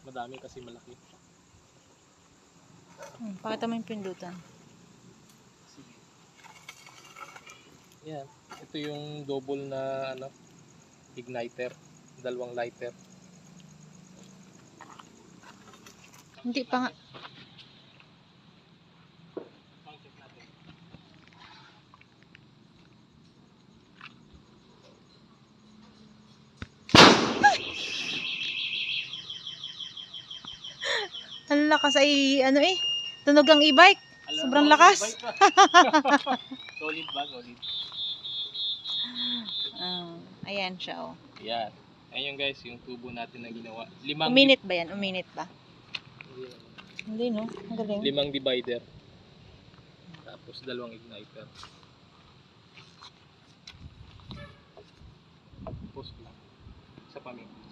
madami kasi malaki. Pakita mo yung pindutan. Sige. Yan. Ito yung double na ano, igniter. Dalawang lighter. Hindi pa nga. Check natin. Ang lakas ay ano eh. Tunog ang e-bike. Sobrang lakas. Solid ba? Solid. Ayan siya oh. Yan. Ayun guys, yung tubo natin na ginawa. Uminit ba yan? Uminit ba? Hindi no? Ang galing. 5 divider. Tapos 2 igniter. Post lang. Sa pamilya.